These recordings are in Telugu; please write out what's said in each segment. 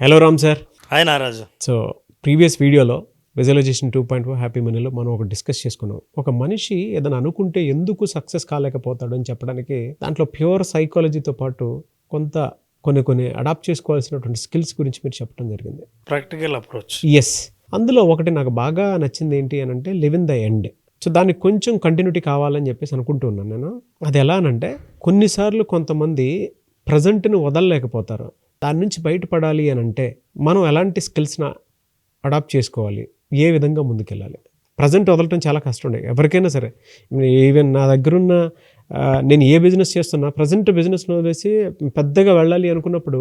Hello Ram sir. Hi Naraju. So previous వీడియోలో విజువలైజేషన్ 2.0 హ్యాపీ మనీలో మనం ఒక డిస్కస్ చేసుకున్నాం. ఒక మనిషి ఏదైనా అనుకుంటే ఎందుకు సక్సెస్ కాలేకపోతాడు అని చెప్పడానికి దాంట్లో ప్యూర్ సైకాలజీతో పాటు కొన్ని అడాప్ట్ చేసుకోవాల్సినటువంటి స్కిల్స్ గురించి మీరు చెప్పడం జరిగింది. Practical approach. ఎస్, అందులో ఒకటి నాకు బాగా నచ్చింది ఏంటి అని అంటే live in the end. So దానికి కొంచెం కంటిన్యూటీ కావాలని చెప్పేసి అనుకుంటూ ఉన్నాను నేను. అది ఎలా అనంటే కొన్నిసార్లు కొంతమంది ప్రజెంట్ని వదలలేకపోతారు. దాని నుంచి బయటపడాలి అని అంటే మనం ఎలాంటి స్కిల్స్ని అడాప్ట్ చేసుకోవాలి, ఏ విధంగా ముందుకెళ్ళాలి. ప్రజెంట్ వదలటం చాలా కష్టం ఎవరికైనా సరే. ఈవెన్ నా దగ్గరున్న నేను ఏ బిజినెస్ చేస్తున్నా ప్రజెంట్ బిజినెస్ని వదిలేసి పెద్దగా వెళ్ళాలి అనుకున్నప్పుడు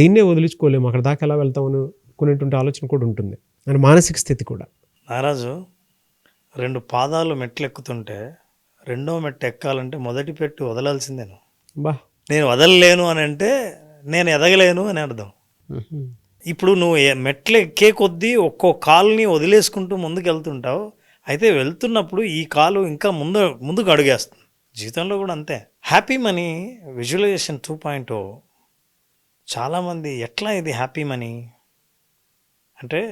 దీన్నే వదిలించుకోలేము, అక్కడ దాకా ఎలా వెళ్తాం అనుకునేటువంటి ఆలోచన కూడా ఉంటుంది, అని మానసిక స్థితి కూడా. నారాజు, 2 పాదాలు మెట్లు ఎక్కుతుంటే రెండో మెట్టు ఎక్కాలంటే మొదటి పెట్టు వదలాల్సిందేను. నేను వదలలేను అని అంటే నేను ఎదగలేను అని అర్థం. ఇప్పుడు నువ్వు మెట్లు ఎక్కే కొద్దీ ఒక్కో కాలుని వదిలేసుకుంటూ ముందుకు వెళ్తుంటావు. అయితే వెళ్తున్నప్పుడు ఈ కాలు ఇంకా ముందుకు అడుగేస్తుంది. జీవితంలో కూడా అంతే. హ్యాపీ మనీ విజువలైజేషన్ 2.0 చాలామంది ఎట్లా ఇది హ్యాపీ మనీ అంటే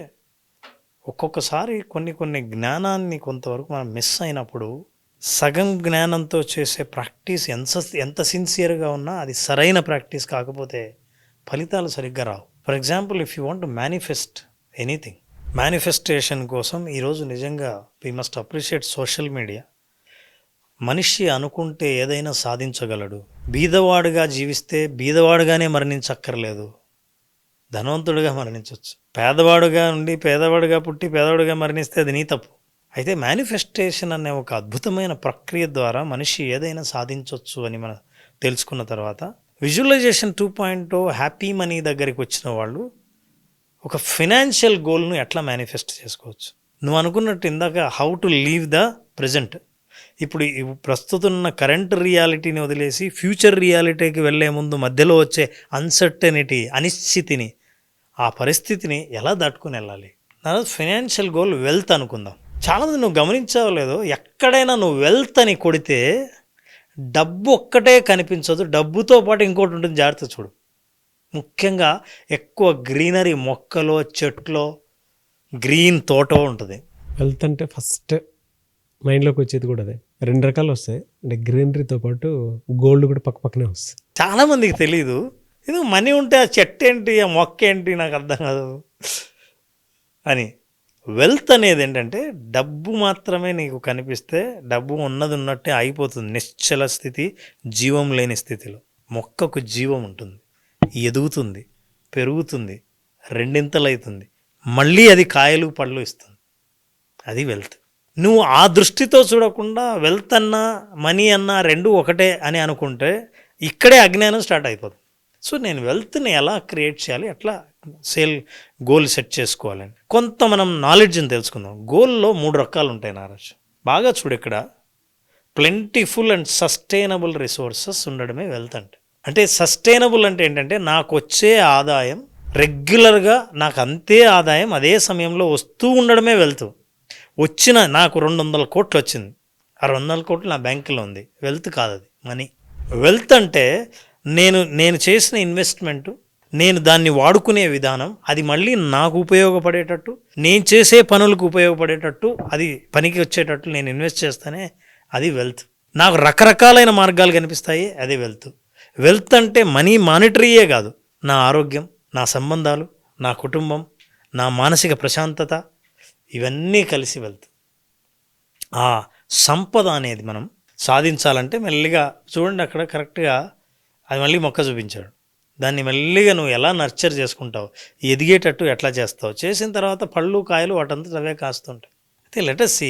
ఒక్కొక్కసారి కొన్ని జ్ఞానాన్ని కొంతవరకు మనం మిస్ అయినప్పుడు సగం జ్ఞానంతో చేసే ప్రాక్టీస్ ఎంత సిన్సియర్గా ఉన్నా అది సరైన ప్రాక్టీస్ కాకపోతే ఫలితాలు సరిగ్గా రావు. For example, if you want to manifest anything, manifestation కోసం ఈరోజు నిజంగా we must appreciate social media. మనిషి అనుకుంటే ఏదైనా సాధించగలడు. బీదవాడుగా జీవిస్తే బీదవాడుగానే మరణించక్కర్లేదు, ధనవంతుడిగా మరణించవచ్చు. పేదవాడుగా ఉండి పేదవాడుగా పుట్టి పేదవాడుగా మరణిస్తే అది నీ తప్పు. అయితే మేనిఫెస్టేషన్ అనే ఒక అద్భుతమైన ప్రక్రియ ద్వారా మనిషి ఏదైనా సాధించవచ్చు అని మనం తెలుసుకున్న తర్వాత విజువలైజేషన్ 2.0 హ్యాపీ మనీ దగ్గరికి వచ్చిన వాళ్ళు ఒక ఫైనాన్షియల్ గోల్ను ఎట్లా మేనిఫెస్ట్ చేసుకోవచ్చు. నువ్వు అనుకున్నట్టు ఇందాక how to leave the present. ఇప్పుడు ప్రస్తుతం ఉన్న కరెంట్ రియాలిటీని వదిలేసి ఫ్యూచర్ రియాలిటీకి వెళ్ళే ముందు మధ్యలో వచ్చే అన్సర్టనిటీ, అనిశ్చితిని, ఆ పరిస్థితిని ఎలా దాటుకుని వెళ్ళాలి. ఫైనాన్షియల్ గోల్ వెల్త్ అనుకుందాం. చాలామంది నువ్వు గమనించావో లేదో, ఎక్కడైనా నువ్వు వెల్త్ అని కొడితే డబ్బు ఒక్కటే కనిపించదు, డబ్బుతో పాటు ఇంకోటి ఉంటుంది, జాగ్రత్త చూడు. ముఖ్యంగా ఎక్కువ గ్రీనరీ, మొక్కలో చెట్లో గ్రీన్ తోట ఉంటుంది. వెల్త్ అంటే ఫస్ట్ మైండ్లోకి వచ్చేది కూడా అదే. 2 రకాలు వస్తాయి, అంటే గ్రీనరీతో పాటు గోల్డ్ కూడా పక్కనే వస్తాయి. చాలామందికి తెలీదు. ఇది మనీ ఉంటే ఆ చెట్టు ఏంటి, ఆ మొక్క ఏంటి నాకు అర్థం కాదు అని. వెల్త్ అనేది ఏంటంటే డబ్బు మాత్రమే నీకు కనిపిస్తే డబ్బు ఉన్నది ఉన్నట్టే అయిపోతుంది. నిశ్చల స్థితి, జీవం లేని స్థితిలో. మొక్కకు జీవం ఉంటుంది, ఎదుగుతుంది, పెరుగుతుంది, రెండింతలవుతుంది, మళ్ళీ అది కాయలు పళ్ళు ఇస్తుంది. అది వెల్త్. నువ్వు ఆ దృష్టితో చూడకుండా వెల్త్ అన్నా మనీ అన్నా రెండు ఒకటే అని అనుకుంటే ఇక్కడే అజ్ఞానం స్టార్ట్ అయిపోతుంది. సో నేను వెల్త్ని ఎలా క్రియేట్ చేయాలి, ఎట్లా గోల్ సెట్ చేసుకోవాలని కొంత మనం నాలెడ్జ్ని తెలుసుకుందాం. గోల్లో 3 రకాలు ఉంటాయి నారాజ్. బాగా చూడు, ఇక్కడ ప్లెంటిఫుల్ అండ్ సస్టైనబుల్ రిసోర్సెస్ ఉండడమే వెల్త్ అంటే సస్టైనబుల్ అంటే ఏంటంటే నాకు వచ్చే ఆదాయం రెగ్యులర్గా నాకు అంతే ఆదాయం అదే సమయంలో వస్తూ ఉండడమే వెల్త్. నాకు 200 కోట్లు వచ్చింది, ఆ 200 కోట్లు నా బ్యాంకులో ఉంది, వెల్త్ కాదు, అది మనీ. వెల్త్ అంటే నేను చేసిన ఇన్వెస్ట్మెంటు, నేను దాన్ని వాడుకునే విధానం, అది మళ్ళీ నాకు ఉపయోగపడేటట్టు, నేను చేసే పనులకు ఉపయోగపడేటట్టు, అది పనికి వచ్చేటట్టు నేను ఇన్వెస్ట్ చేస్తానే, అది వెల్త్. నాకు రకరకాలైన మార్గాలు కనిపిస్తాయి, అది వెల్త్. వెల్త్ అంటే మనీ మానిటరీయే కాదు, నా ఆరోగ్యం, నా సంబంధాలు, నా కుటుంబం, నా మానసిక ప్రశాంతత, ఇవన్నీ కలిసి వెల్త్. ఆ సంపద అనేది మనం సాధించాలంటే మెల్లిగా చూడండి, అక్కడ కరెక్ట్గా అది మళ్ళీ మొక్క చూపించాడు. దాన్ని మెల్లిగా నువ్వు ఎలా నర్చర్ చేసుకుంటావు, ఎదిగేటట్టు ఎట్లా చేస్తావు, చేసిన తర్వాత పళ్ళు కాయలు వాటంతా అవే కాస్తుంటాయి. అయితే లెటస్ సీ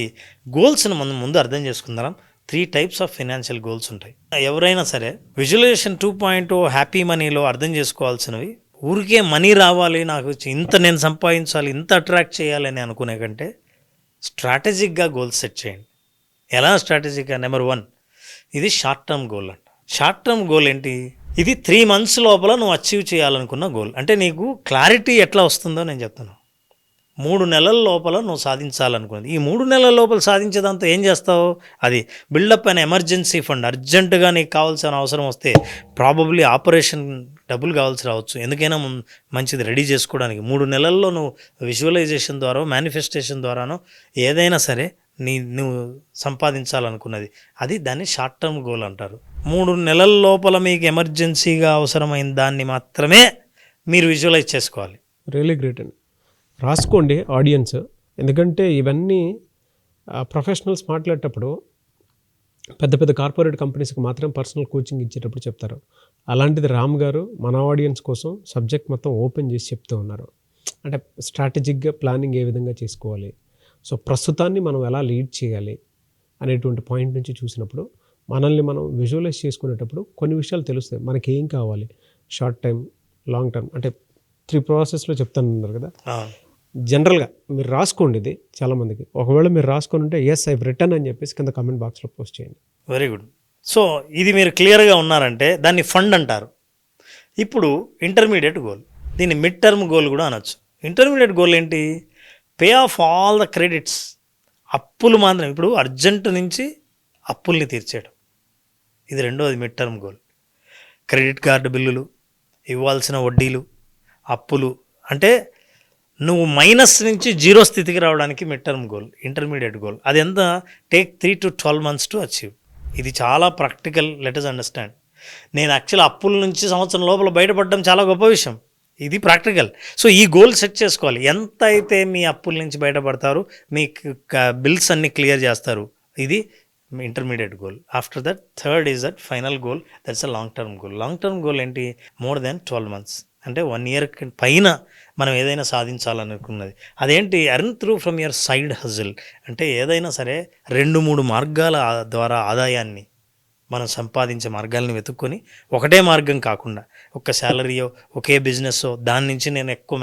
గోల్స్ని మనం ముందు అర్థం చేసుకుందాం. 3 టైప్స్ ఆఫ్ ఫైనాన్షియల్ గోల్స్ ఉంటాయి. ఎవరైనా సరే విజువలైజేషన్ 2.0 హ్యాపీ మనీలో అర్థం చేసుకోవాల్సినవి, ఊరికే మనీ రావాలి, నాకు ఇంత నేను సంపాదించాలి, ఇంత అట్రాక్ట్ చేయాలని అనుకునే కంటే స్ట్రాటజిక్గా గోల్స్ సెట్ చేయండి. ఎలా స్ట్రాటజిక్గా? నెంబర్ 1, ఇది షార్ట్ టర్మ్ గోల్ అంట. షార్ట్ టర్మ్ గోల్ ఏంటి? ఇది 3 months లోపల నువ్వు అచీవ్ చేయాలనుకున్న గోల్. అంటే నీకు క్లారిటీ ఎట్లా వస్తుందో నేను చెప్తాను. 3 నెలల లోపల నువ్వు సాధించాలనుకున్నది. ఈ 3 నెలల లోపల సాధించేదంతా ఏం చేస్తావు? అది బిల్డప్ అండ్ ఎమర్జెన్సీ ఫండ్. అర్జెంటుగా నీకు కావాల్సిన అవసరం వస్తే ప్రాబబ్లీ ఆపరేషన్ డబ్బులు కావాల్సి రావచ్చు. ఎందుకైనా మంచిది రెడీ చేసుకోవడానికి 3 నెలల్లో నువ్వు విజువలైజేషన్ ద్వారా, మేనిఫెస్టేషన్ ద్వారానో ఏదైనా సరే నువ్వు సంపాదించాలనుకున్నది, అది దాన్ని షార్ట్ టర్మ్ గోల్ అంటారు. 3 నెలల లోపల మీకు ఎమర్జెన్సీగా అవసరమైన దాన్ని మాత్రమే మీరు విజువలైజ్ చేసుకోవాలి. రియలీ గ్రేట్ అండి. రాసుకోండి ఆడియన్స్, ఎందుకంటే ఇవన్నీ ప్రొఫెషనల్స్ మాట్లాడేటప్పుడు పెద్ద పెద్ద కార్పొరేట్ కంపెనీస్కి మాత్రం పర్సనల్ కోచింగ్ ఇచ్చేటప్పుడు చెప్తారు. అలాంటిది రామ్ గారు మన ఆడియన్స్ కోసం సబ్జెక్ట్ మొత్తం ఓపెన్ చేసి చెప్తూ ఉన్నారు. అంటే స్ట్రాటజిక్గా ప్లానింగ్ ఏ విధంగా చేసుకోవాలి, సో ప్రస్తుతాన్ని మనం ఎలా లీడ్ చేయాలి అనేటువంటి పాయింట్ నుంచి చూసినప్పుడు మనల్ని మనం విజువలైజ్ చేసుకునేటప్పుడు కొన్ని విషయాలు తెలుస్తాయి. మనకి ఏం కావాలి, షార్ట్ టైం, లాంగ్ టర్మ్, అంటే 3 ప్రాసెస్లో చెప్తానన్నారు కదా. జనరల్గా మీరు రాసుకోండి ఇది చాలామందికి. ఒకవేళ మీరు రాసుకొని ఉంటే ఎస్ ఐ రిటర్న్ అని చెప్పేసి కింద కామెంట్ బాక్స్లో పోస్ట్ చేయండి. Very good. సో ఇది మీరు క్లియర్గా ఉన్నారంటే దాన్ని ఫండ్ అంటారు. ఇప్పుడు ఇంటర్మీడియట్ గోల్, దీన్ని మిడ్ టర్మ్ గోల్ కూడా అనొచ్చు. ఇంటర్మీడియట్ గోల్ ఏంటి? Pay of all the credits. అప్పులు మాత్రం, ఇప్పుడు అర్జెంటు నుంచి అప్పుల్ని తీర్చేయడం, ఇది రెండోది mid term goal. Credit card బిల్లులు, ఇవ్వాల్సిన వడ్డీలు, అప్పులు, అంటే నువ్వు మైనస్ నుంచి 0 స్థితికి రావడానికి mid term goal, intermediate goal. అది ఎంత? Take 3 to 12 months to achieve. ఇది చాలా ప్రాక్టికల్, లెట్ us అండర్స్టాండ్. నేను యాక్చువల్ అప్పుల నుంచి సంవత్సరం లోపల బయటపడడం చాలా గొప్ప విషయం, ఇది ప్రాక్టికల్. సో ఈ గోల్ సెట్ చేసుకోవాలి. ఎంత అయితే మీ అప్పుల నుంచి బయటపడతారు, మీ బిల్స్ అన్ని క్లియర్ చేస్తారు, ఇది intermediate goal. After that third is that final goal, that's a long term goal. Long term goal ఏంటి? మోర్ దెన్ 12 months, అంటే 1 year పైన మనం ఏదైనా సాధించాలనుకున్నది. అదేంటి? Earn through from your side హజిల్. అంటే ఏదైనా సరే 2-3 మార్గాల ద్వారా ఆదాయాన్ని మనం సంపాదించే మార్గాల్ని వెతుక్కొని, ఒకటే మార్గం కాకుండా ఒక శాలరీయో ఒకే బిజినెస్సో దాని నుంచి నేను ఎక్కువ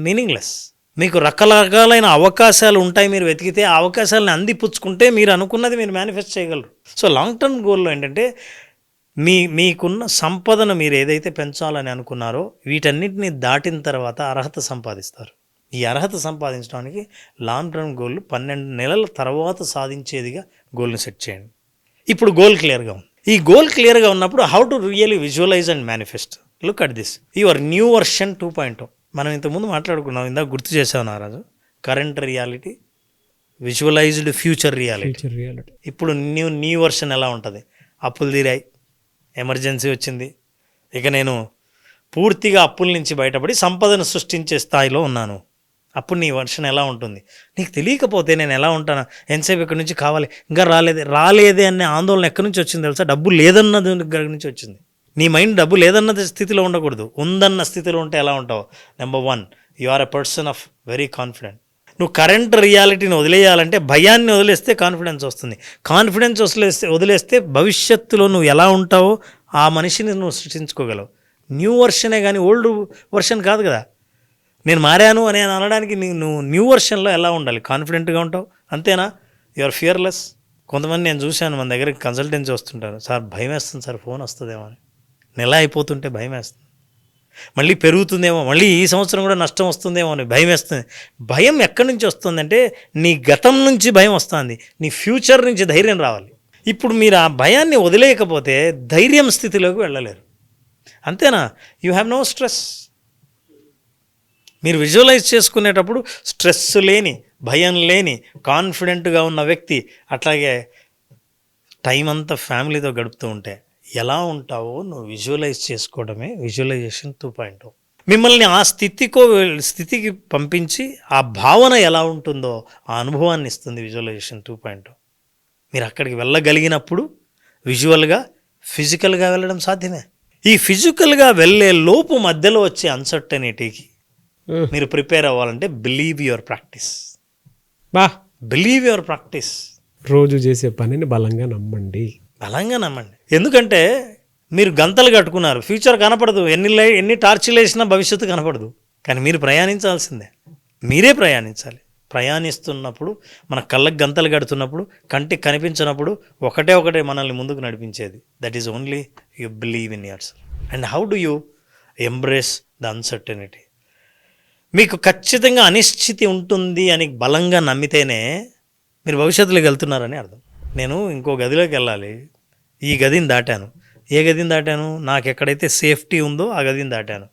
మీనింగ్లెస్. మీకు రకరకాలైన అవకాశాలు ఉంటాయి, మీరు వెతికితే ఆ అవకాశాలను అందిపుచ్చుకుంటే మీరు అనుకున్నది మీరు మేనిఫెస్ట్ చేయగలరు. సో లాంగ్ టర్మ్ గోల్లో ఏంటంటే మీకున్న సంపదను మీరు ఏదైతే పెంచాలని అనుకున్నారో వీటన్నిటిని దాటిన తర్వాత అర్హత సంపాదిస్తారు. ఈ అర్హత సంపాదించడానికి లాంగ్ టర్మ్ గోల్ 12 నెలల తర్వాత సాధించేదిగా గోల్ని సెట్ చేయండి. ఇప్పుడు గోల్ క్లియర్గా ఉంది. ఈ గోల్ క్లియర్గా ఉన్నప్పుడు how to really visualise and manifest. Look at this, your new version 2.0. మనం ఇంతకుముందు మాట్లాడుకున్నాం, ఇందాక గుర్తు చేసావు Naraju. Current reality, visualised future reality. ఇప్పుడు న్యూ వర్షన్ ఎలా ఉంటుంది? అప్పులు తీరాయి, ఎమర్జెన్సీ వచ్చింది, ఇక నేను పూర్తిగా అప్పుల నుంచి బయటపడి సంపదను సృష్టించే స్థాయిలో ఉన్నాను. అప్పుడు నీ వర్షన్ ఎలా ఉంటుంది? నీకు తెలియకపోతే నేను ఎలా ఉంటాను? ఎంతసేపు ఇక్కడి నుంచి కావాలి, ఇంకా రాలేదే అనే ఆందోళన ఎక్కడి నుంచి వచ్చింది తెలుసా? డబ్బు లేదన్నది దగ్గర నుంచి వచ్చింది. నీ మైండ్ డబ్బు లేదన్న స్థితిలో ఉండకూడదు, ఉందన్న స్థితిలో ఉంటే ఎలా ఉంటావు? Number 1, you are a person of very confident. నువ్వు కరెంట్ రియాలిటీని వదిలేయాలంటే భయాన్ని వదిలేస్తే కాన్ఫిడెన్స్ వస్తుంది. కాన్ఫిడెన్స్ వదిలేస్తే భవిష్యత్తులో నువ్వు ఎలా ఉంటావో ఆ మనిషిని నువ్వు సృష్టించుకోగలవు. న్యూ వర్షనే కానీ ఓల్డ్ వర్షన్ కాదు కదా. నేను మారాను అని అనడానికి నువ్వు న్యూ వర్షన్లో ఎలా ఉండాలి? కాన్ఫిడెంట్గా ఉంటావు, అంతేనా? You are fearless. కొంతమంది నేను చూశాను, మన దగ్గరికి కన్సల్టెన్సీ వస్తుంటారు, సార్ భయం వేస్తుంది సార్, ఫోన్ వస్తుందేమో అని. నెల అయిపోతుంటే భయం వేస్తుంది, మళ్ళీ పెరుగుతుందేమో, మళ్ళీ ఈ సంవత్సరం కూడా నష్టం వస్తుందేమో అని భయం వేస్తుంది. భయం ఎక్కడి నుంచి వస్తుందంటే నీ గతం నుంచి భయం వస్తుంది, నీ ఫ్యూచర్ నుంచి ధైర్యం రావాలి. ఇప్పుడు మీరు ఆ భయాన్ని వదిలేయకపోతే ధైర్యం స్థితిలోకి వెళ్ళలేరు, అంతేనా? You have no stress. మీరు విజువలైజ్ చేసుకునేటప్పుడు స్ట్రెస్ లేని, భయం లేని, కాన్ఫిడెంట్గా ఉన్న వ్యక్తి, అట్లాగే టైం అంతా ఫ్యామిలీతో గడుపుతూ ఉంటే ఎలా ఉంటావో నువ్వు విజువలైజ్ చేసుకోవడమే విజువలైజేషన్ 2.0. మిమ్మల్ని ఆ స్థితికి పంపించి ఆ భావన ఎలా ఉంటుందో ఆ అనుభవాన్ని ఇస్తుంది విజువలైజేషన్ 2.0. మీరు అక్కడికి వెళ్ళగలిగినప్పుడు విజువల్గా, ఫిజికల్గా వెళ్ళడం సాధ్యమే. ఈ ఫిజికల్గా వెళ్ళే లోపు మధ్యలో వచ్చే అన్సర్టనిటీకి మీరు ప్రిపేర్ అవ్వాలంటే believe your practice. Believe your practice. రోజు చేసే పనిని బలంగా నమ్మండి. ఎందుకంటే మీరు గంతలు కట్టుకున్నారు, ఫ్యూచర్ కనపడదు, ఎన్ని టార్చిలు వేసినా భవిష్యత్తు కనపడదు. కానీ మీరు ప్రయాణించాల్సిందే, మీరే ప్రయాణించాలి. ప్రయాణిస్తున్నప్పుడు మన కళ్ళకు గంతలు కడుతున్నప్పుడు, కంటికి కనిపించినప్పుడు ఒకటే మనల్ని ముందుకు నడిపించేది, that is only you believe in yourself. And how do you embrace the uncertainty? మీకు ఖచ్చితంగా అనిశ్చితి ఉంటుంది అని బలంగా నమ్మితేనే మీరు భవిష్యత్తులోకి వెళ్తున్నారని అర్థం. నేను ఇంకో గదిలోకి వెళ్ళాలి, ఈ గదిని దాటాను. ఏ గదిని దాటాను? నాకు ఎక్కడైతే సేఫ్టీ ఉందో ఆ గదిని దాటాను.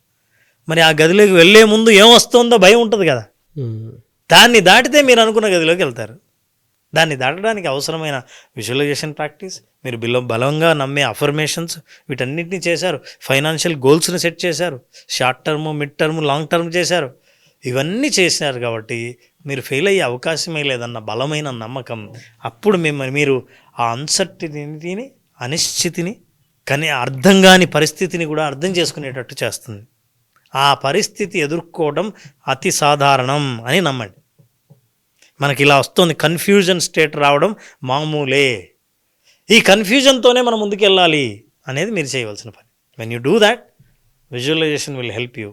మరి ఆ గదిలోకి వెళ్ళే ముందు ఏం వస్తుందో భయం ఉంటుంది కదా. దాన్ని దాటితే మీరు అనుకున్న గదిలోకి వెళ్తారు. దాన్ని దాటడానికి అవసరమైన విజువలైజేషన్ ప్రాక్టీస్, మీరు బలంగా నమ్మే అఫర్మేషన్స్, వీటన్నిటిని చేశారు. ఫైనాన్షియల్ గోల్స్ని సెట్ చేశారు, short term, mid term, long term చేశారు. ఇవన్నీ చేశారు కాబట్టి మీరు ఫెయిల్ అయ్యే అవకాశమే లేదన్న బలమైన నమ్మకం అప్పుడు మీరు ఆ అన్సర్టినిటీని, అనిశ్చితిని, కానీ అర్థం కాని పరిస్థితిని కూడా అర్థం చేసుకునేటట్టు చేస్తుంది. ఆ పరిస్థితి ఎదుర్కోవడం అతి సాధారణం అని నమ్మండి. మనకి ఇలా వస్తుంది, కన్ఫ్యూజన్ స్టేట్ రావడం మామూలే. ఈ కన్ఫ్యూజన్తోనే మనం ముందుకెళ్ళాలి అనేది మీరు చేయవలసిన పని. When you do that, visualisation will help you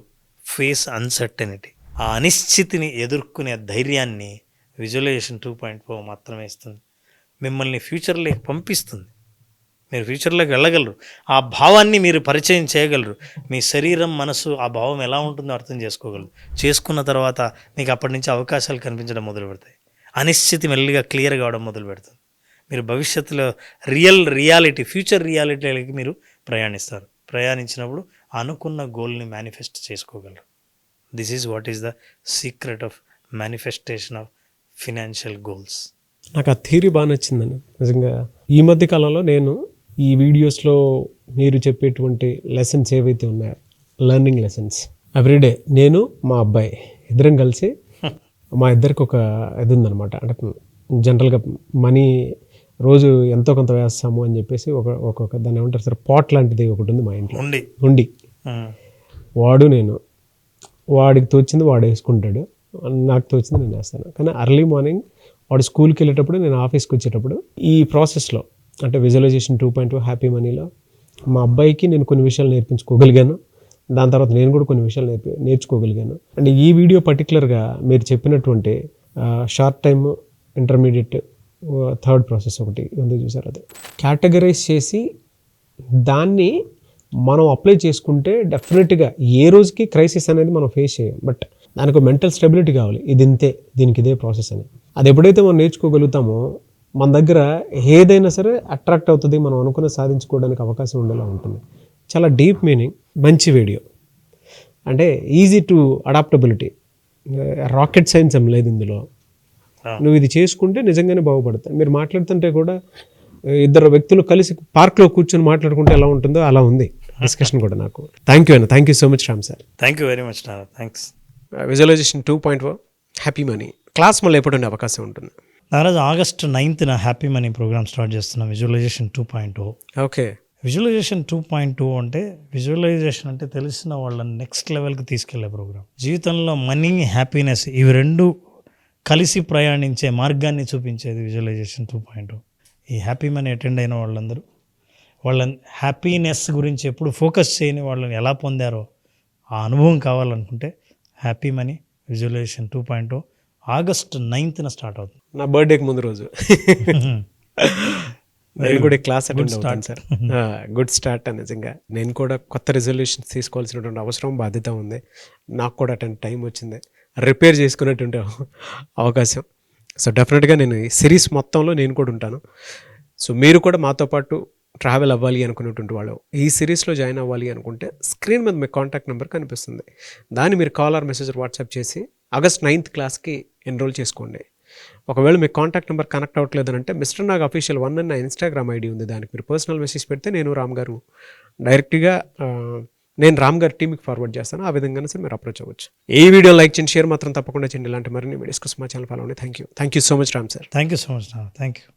face uncertainty. ఆ అనిశ్చితిని ఎదుర్కొనే ధైర్యాన్ని విజువలైజేషన్ 2.0 మాత్రమే ఇస్తుంది. మిమ్మల్ని ఫ్యూచర్లోకి పంపిస్తుంది. మీరు ఫ్యూచర్లోకి వెళ్ళగలరు. ఆ భావాన్ని మీరు పరిచయం చేయగలరు. మీ శరీరం, మనసు ఆ భావం ఎలా ఉంటుందో అర్థం చేసుకోగలరు. చేసుకున్న తర్వాత మీకు అప్పటి నుంచి అవకాశాలు కనిపించడం మొదలు పెడతాయి. అనిశ్చితి మెల్లిగా క్లియర్ కావడం మొదలు పెడుతుంది. మీరు భవిష్యత్తులో రియాలిటీ, ఫ్యూచర్ రియాలిటీలకి మీరు ప్రయాణిస్తారు. ప్రయాణించినప్పుడు అనుకున్న గోల్ని మేనిఫెస్ట్ చేసుకోగలరు. This is what is the secret of manifestation of financial goals. నాకు ఆ థియరీ బాగా నచ్చిందని. నిజంగా ఈ మధ్య కాలంలో నేను ఈ వీడియోస్లో మీరు చెప్పేటువంటి లెసన్స్ ఏవైతే ఉన్నాయో, లెర్నింగ్ లెసన్స్, ఎవ్రీడే నేను మా అబ్బాయి ఇద్దరం కలిసి, మా ఇద్దరికి ఒక ఇది ఉందన్నమాట. అంటే జనరల్గా మనీ రోజు ఎంతో కొంత వేస్తాము అని చెప్పేసి ఒక్కొక్క దాన్ని ఏమంటారు సార్, పాట్ లాంటిది ఒకటి ఉంది మా ఇంట్లో, ఉండి. వాడు నేను, వాడికి తోచింది వాడు వేసుకుంటాడు, నాకు తోచింది నేను వేస్తాను. కానీ అర్లీ మార్నింగ్ వాడు స్కూల్కి వెళ్ళేటప్పుడు, నేను ఆఫీస్కి వచ్చేటప్పుడు, ఈ ప్రాసెస్లో అంటే విజువలైజేషన్ 2.0 హ్యాపీ మనీలో మా అబ్బాయికి నేను కొన్ని విషయాలు నేర్పించుకోగలిగాను. దాని తర్వాత నేను కూడా కొన్ని విషయాలు నేర్చుకోగలిగాను. అండ్ ఈ వీడియో పర్టికులర్గా మీరు చెప్పినటువంటి short time, intermediate, third process ఒకటి ఉంది చూసారు, అది కేటగరైజ్ చేసి దాన్ని మనం అప్లై చేసుకుంటే డెఫినెట్గా ఏ రోజుకి క్రైసిస్ అనేది మనం ఫేస్ చేయం. బట్ దానికి మెంటల్ స్టెబిలిటీ కావాలి, ఇది ఇంతే, దీనికి ఇదే ప్రాసెస్ అని. అది ఎప్పుడైతే మనం నేర్చుకోగలుగుతామో మన దగ్గర ఏదైనా సరే అట్రాక్ట్ అవుతుంది, మనం అనుకున్న సాధించుకోవడానికి అవకాశం ఉండేలా ఉంటుంది. చాలా డీప్ మీనింగ్, మంచి వీడియో. అంటే easy to adaptability, rocket science ఏం లేదు ఇందులో. నువ్వు ఇది చేసుకుంటే నిజంగానే బాగుపడతాయి. మీరు మాట్లాడుతుంటే కూడా ఇద్దరు వ్యక్తులు కలిసి పార్క్లో కూర్చొని మాట్లాడుకుంటే ఎలా ఉంటుందో అలా ఉంది డిస్కషన్ కూడా. నాకు థ్యాంక్ యూ అన్న, thank you so much Ram sir. Thank you very much నాన్న, thanks. Visualisation 2.0 happy money class మళ్ళీ ఎప్పుడు ఉండే అవకాశం ఉంటుంది? Naraju August 9th happy money programme start చేస్తున్నాం, విజువలైజేషన్ 2.0. ఓకే. విజువలైజేషన్ 2.0 అంటే, విజువలైజేషన్ అంటే తెలిసిన వాళ్ళని నెక్స్ట్ లెవెల్కి తీసుకెళ్లే ప్రోగ్రామ్. జీవితంలో మనీ, హ్యాపీనెస్ ఇవి రెండు కలిసి ప్రయాణించే మార్గాన్ని చూపించేది విజువలైజేషన్ 2.0. ఈ హ్యాపీ మనీ అటెండ్ అయిన వాళ్ళందరూ వాళ్ళ హ్యాపీనెస్ గురించి ఎప్పుడు ఫోకస్ చేయని వాళ్ళని ఎలా పొందారో ఆ అనుభవం కావాలనుకుంటే happy money visualisation 2.0 August 9th start అవుతుంది. నా బర్త్డేకి ముందు రోజు. నేను కూడా క్లాస్ అటెండ్ అవుతాను సార్. Good start. నిజంగా నేను కూడా కొత్త రెజల్యూషన్స్ తీసుకోవాల్సినటువంటి అవసరం, బాధ్యత ఉంది. నాకు కూడా అటెండ్ టైం వచ్చింది, రిపేర్ చేసుకునేటువంటి అవకాశం. సో డెఫినెట్గా నేను ఈ సిరీస్ మొత్తంలో నేను కూడా ఉంటాను. సో మీరు కూడా మాతో పాటు ట్రావెల్ అవ్వాలి అనుకునేటువంటి వాళ్ళు, ఈ సిరీస్లో జాయిన్ అవ్వాలి అనుకుంటే స్క్రీన్ మీద మీ కాంటాక్ట్ నెంబర్ కనిపిస్తుంది. దాన్ని మీరు కాల్ ఆర్ మెసేజ్ వాట్సాప్ చేసి August 9th క్లాస్కి ఎన్రోల్ చేసుకోండి. ఒకవేళ మీ కాంటాక్ట్ నెంబర్ కనెక్ట్ అవ్వట్లేదు అంటే మిస్టర్ నాగ్ అఫీషియల్ 1 అన్న ఇన్స్టాగ్రామ్ ఐడి ఉంది, దానికి మీరు పర్సనల్ మెసేజ్ పెడితే నేను రామ్ గారు డైరెక్ట్గా నేను రామ్ గారి టీమ్కి ఫార్వర్డ్ చేస్తాను. ఆ విధంగానే సార్ మీరు అప్రోచ్ అవ్వచ్చు. ఈ వీడియో లైక్ చేయండి, షేర్ మాత్రం తప్పకుండా చేయండి. ఇలాంటి మరిన్ని వీడియోస్ కోసం మా ఛానల్ ఫాలో అవ్వండి. Thank you so much Ram sir. Thank you so much, thank you.